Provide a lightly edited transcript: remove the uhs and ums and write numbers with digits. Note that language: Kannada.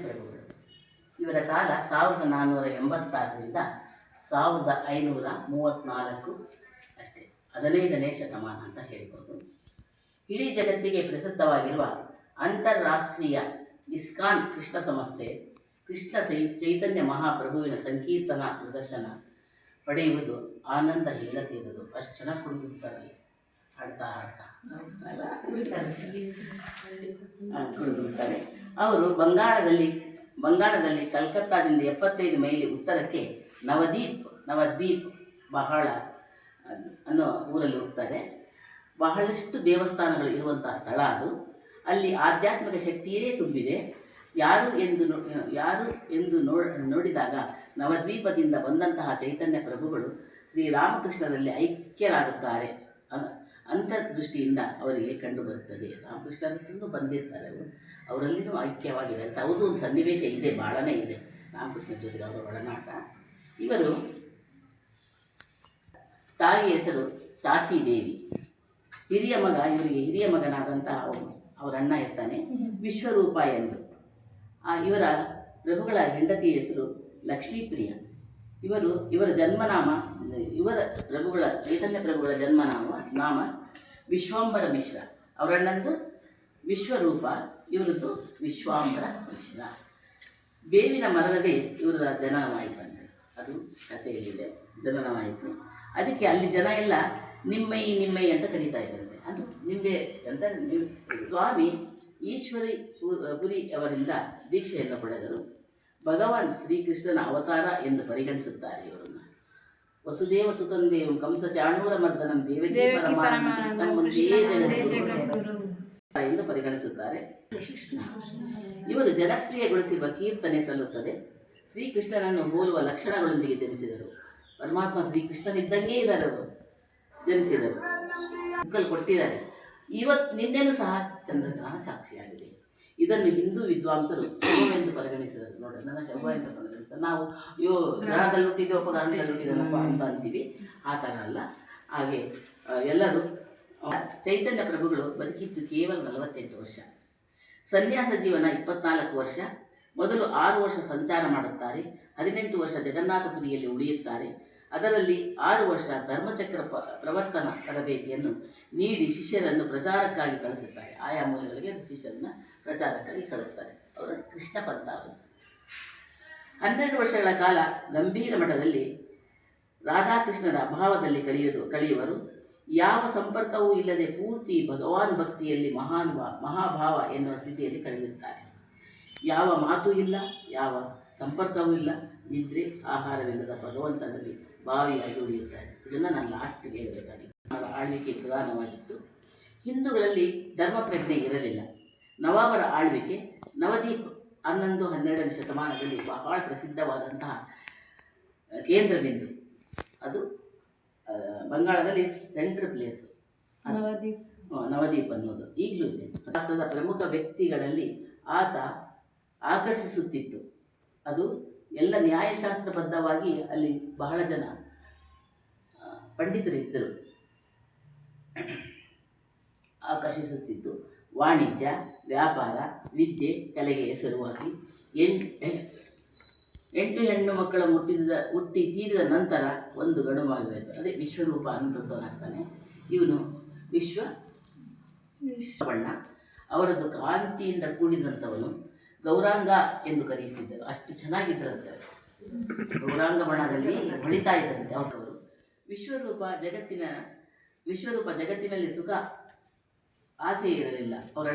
ಪ್ರಭುಗಳು. ಇವರ ಕಾಲ 1486ರಿಂದ 1534 ಅಷ್ಟೇ, 15ನೇ ಶತಮಾನ ಅಂತ ಹೇಳ್ಬೋದು. ಇಡೀ ಜಗತ್ತಿಗೆ ಪ್ರಸಿದ್ಧವಾಗಿರುವ ಅಂತಾರಾಷ್ಟ್ರೀಯ ಇಸ್ಕಾನ್ ಕೃಷ್ಣ ಸಂಸ್ಥೆ ಕೃಷ್ಣ ಚೈತನ್ಯ ಮಹಾಪ್ರಭುವಿನ ಸಂಕೀರ್ತನಾ ಪ್ರದರ್ಶನ ಪಡೆಯುವುದು ಆನಂದ ಹೇಳತೀರದು. ಅಷ್ಟು ಚೆನ್ನಾಗಿ ಕುಡಿದುತ್ತಾರೆ, ಹಾಡ್ತಾ ಕುಡಿದುತ್ತಾರೆ. ಅವರು ಬಂಗಾಳದಲ್ಲಿ ಕಲ್ಕತ್ತಾದಿಂದ 75 ಮೈಲಿ ಉತ್ತರಕ್ಕೆ ನವದ್ವೀಪ್ ಬಹಳ ಅನ್ನೋ ಊರಲ್ಲಿ ಹೋಗ್ತಾರೆ. ಬಹಳಷ್ಟು ದೇವಸ್ಥಾನಗಳು ಇರುವಂಥ ಸ್ಥಳ ಅದು. ಅಲ್ಲಿ ಆಧ್ಯಾತ್ಮಿಕ ಶಕ್ತಿಯೇ ತುಂಬಿದೆ. ಯಾರು ಎಂದು ನೋಡಿದಾಗ ನವದ್ವೀಪದಿಂದ ಬಂದಂತಹ ಚೈತನ್ಯ ಪ್ರಭುಗಳು ಶ್ರೀರಾಮಕೃಷ್ಣರಲ್ಲಿ ಐಕ್ಯರಾಗುತ್ತಾರೆ. ಅಂತರ್ದೃಷ್ಟಿಯಿಂದ ಅವರಿಗೆ ಕಂಡುಬರುತ್ತದೆ. ರಾಮಕೃಷ್ಣರನ್ನು ಬಂದಿರ್ತಾರೆ, ಅವರಲ್ಲಿನೂ ಐಕ್ಯವಾಗಿದೆ ಅಂತ ಅವ್ರದ್ದು ಒಂದು ಸನ್ನಿವೇಶ ಇದೆ, ಭಾಳನೇ ಇದೆ ರಾಮಕೃಷ್ಣ ಜೊತೆಗೆ ಅವರ ಒಡನಾಟ. ಇವರು ತಾಯಿ ಹೆಸರು ಸಾಚಿ ದೇವಿ. ಇವರಿಗೆ ಹಿರಿಯ ಮಗನಾದಂತಹ ಅವರ ಅಣ್ಣ ಇರ್ತಾನೆ ವಿಶ್ವರೂಪ ಎಂದು. ಇವರ ಪ್ರಭುಗಳ ಹೆಂಡತಿ ಹೆಸರು ಲಕ್ಷ್ಮೀಪ್ರಿಯ. ಇವರ ಜನ್ಮನಾಮ ಚೈತನ್ಯ ಪ್ರಭುಗಳ ಜನ್ಮನಾಮ ವಿಶ್ವಾಂಬರ ಮಿಶ್ರ. ಅವರಣ್ಣಂದು ವಿಶ್ವರೂಪ, ಇವರದ್ದು ವಿಶ್ವಾಂಬರ ಮಿಶ್ರ. ಬೇವಿನ ಮರದದೇ ಇವರ ಜನನವಾಯಿತಂತೆ, ಅದು ಕಥೆಯಲ್ಲಿದೆ. ಜನನವಾಯಿತು, ಅದಕ್ಕೆ ಅಲ್ಲಿ ಜನ ಎಲ್ಲ ನಿಮ್ಮೈ ಅಂತ ಕರೀತಾ ಇದ್ದಂತೆ. ಅದು ನಿಂಬೆ ಅಂತ. ಸ್ವಾಮಿ ಈಶ್ವರಿ ಪುರಿ ಅವರಿಂದ ದೀಕ್ಷೆಯನ್ನು ಪಡೆದರು. ಭಗವಾನ್ ಶ್ರೀಕೃಷ್ಣನ ಅವತಾರ ಎಂದು ಪರಿಗಣಿಸುತ್ತಾರೆ ಇವರನ್ನು. ವಸುದೇವ ಸುತಂದೇವಂ ಕಂಸ ಚಾಣೂರ ಮರ್ದನಂ ದೇವಕಿ ಪರಮಾನಂದಂ ಎಂದು ಪರಿಗಣಿಸುತ್ತಾರೆ. ಇವರು ಜನಪ್ರಿಯಗೊಳಿಸಿರುವ ಕೀರ್ತನೆ ಸಲ್ಲುತ್ತದೆ. ಶ್ರೀಕೃಷ್ಣನನ್ನು ಹೋಲುವ ಲಕ್ಷಣಗಳೊಂದಿಗೆ ಜನಿಸಿದರು. ಪರಮಾತ್ಮ ಶ್ರೀಕೃಷ್ಣನಿದ್ದಂಗೆ ಇದ್ದಾರೆ, ಅವರು ಜನಿಸಿದರು, ಮಕ್ಕಳು ಕೊಟ್ಟಿದ್ದಾರೆ. ನಿನ್ನೆನೂ ಸಹ ಚಂದ್ರಗ್ರಹಣ ಸಾಕ್ಷಿಯಾಗಿದೆ. ಇದನ್ನು ಹಿಂದೂ ವಿದ್ವಾಂಸರು ಶವ ಪರಿಗಣಿಸಿದರು. ನೋಡಿ, ನನ್ನ ಶವ ಎಂದು ಪರಿಗಣಿಸಿದರು. ನಾವು ಗ್ರಹದಲ್ಲಿ ಹುಟ್ಟಿದ್ದೇವೆ, ಗ್ರಹಣದಲ್ಲಿ ಹುಟ್ಟಿದನಪ್ಪ ಅಂತ ಅಂತೀವಿ. ಆ ಥರ ಅಲ್ಲ. ಹಾಗೆ ಎಲ್ಲರೂ ಚೈತನ್ಯ ಪ್ರಭುಗಳು ಬದುಕಿದ್ದು ಕೇವಲ 48 ವರ್ಷ. ಸನ್ಯಾಸ ಜೀವನ 24 ವರ್ಷ. ಮೊದಲು 6 ವರ್ಷ ಸಂಚಾರ ಮಾಡುತ್ತಾರೆ. 18 ವರ್ಷ ಜಗನ್ನಾಥಪುರಿಯಲ್ಲಿ ಉಳಿಯುತ್ತಾರೆ. ಅದರಲ್ಲಿ 6 ವರ್ಷ ಧರ್ಮಚಕ್ರ ಪ್ರವರ್ತನ ತರಬೇತಿಯನ್ನು ನೀಡಿ ಶಿಷ್ಯರನ್ನು ಪ್ರಚಾರಕ್ಕಾಗಿ ಕಳಿಸುತ್ತಾರೆ. ಆಯಾ ಮೂಲಗಳಿಗೆ ಶಿಷ್ಯರನ್ನು ಪ್ರಚಾರಕ್ಕಾಗಿ ಕಳಿಸ್ತಾರೆ. ಅವರು ಕೃಷ್ಣ ಪಂಥ ಅವರು. 12 ವರ್ಷಗಳ ಕಾಲ ಗಂಭೀರ ಮಠದಲ್ಲಿ ರಾಧಾಕೃಷ್ಣರ ಅಭಾವದಲ್ಲಿ ಕಳೆಯುವರು. ಯಾವ ಸಂಪರ್ಕವೂ ಇಲ್ಲದೆ ಪೂರ್ತಿ ಭಗವಾನ್ ಭಕ್ತಿಯಲ್ಲಿ ಮಹಾಭಾವ ಎನ್ನುವ ಸ್ಥಿತಿಯಲ್ಲಿ ಕಳೆಯುತ್ತಾರೆ. ಯಾವ ಮಾತೂ ಇಲ್ಲ, ಯಾವ ಸಂಪರ್ಕವೂ ಇಲ್ಲ, ನಿದ್ರೆ ಆಹಾರವಿಲ್ಲದ ಭಗವಂತನಲ್ಲಿ ಬಾವಿಯಾಗಿ ಉಳಿಯುತ್ತಾರೆ. ಇದನ್ನು ನಾನು ಲಾಸ್ಟ್ಗೆ ಹೇಳಬೇಕಾಗಿ. ಆಳ್ವಿಕೆ ಪ್ರಧಾನವಾಗಿತ್ತು. ಹಿಂದೂಗಳಲ್ಲಿ ಧರ್ಮ ಪ್ರಜ್ಞೆ ಇರಲಿಲ್ಲ. ನವಾಬರ ಆಳ್ವಿಕೆ. ನವದೀಪ್ 11-12ನೇ ಶತಮಾನದಲ್ಲಿ ಬಹಳ ಪ್ರಸಿದ್ಧವಾದಂತಹ ಕೇಂದ್ರ ಬಿಂದು. ಅದು ಬಂಗಾಳದಲ್ಲಿ ಸೆಂಟ್ರಲ್ ಪ್ಲೇಸು ನವದೀಪ್ ಅನ್ನೋದು ಈಗಲೂ ಇದೆ. ಭಾರತದ ಪ್ರಮುಖ ವ್ಯಕ್ತಿಗಳಲ್ಲಿ ಆತ ಆಕರ್ಷಿಸುತ್ತಿತ್ತು. ಅದು ಎಲ್ಲ ನ್ಯಾಯಶಾಸ್ತ್ರಬದ್ಧವಾಗಿ ಅಲ್ಲಿ ಬಹಳ ಜನ ಪಂಡಿತರಿದ್ದರು. ಆಕರ್ಷಿಸುತ್ತಿದ್ದು ವಾಣಿಜ್ಯ, ವ್ಯಾಪಾರ, ವಿದ್ಯೆ, ಕಲೆಗೆ ಹೆಸರುವಾಸಿ. 8 ಹೆಣ್ಣು ಮಕ್ಕಳ ಹುಟ್ಟಿ ತೀರಿದ ನಂತರ ಒಂದು ಗಂಡು ಮಗುವಾಯಿತು. ಅದೇ ವಿಶ್ವರೂಪ ಅನ್ನೋದವನಾಗ್ತಾನೆ ಇವನು. ಬಣ್ಣ ಅವರದ್ದು ಕಾಂತಿಯಿಂದ ಕೂಡಿದಂಥವನು. ಗೌರಾಂಗ ಎಂದು ಕರೆಯುತ್ತಿದ್ದರು. ಅಷ್ಟು ಚೆನ್ನಾಗಿದ್ದರಂತೆ. ಗೌರಾಂಗ ಬಣ್ಣದಲ್ಲಿ ಹೊಳಿತಾ ಇದ್ದಂತೆ ಅವರು. ವಿಶ್ವರೂಪ ಜಗತ್ತಿನಲ್ಲಿ ಸುಖ ಆಸೆ ಇರಲಿಲ್ಲ. ಅವರ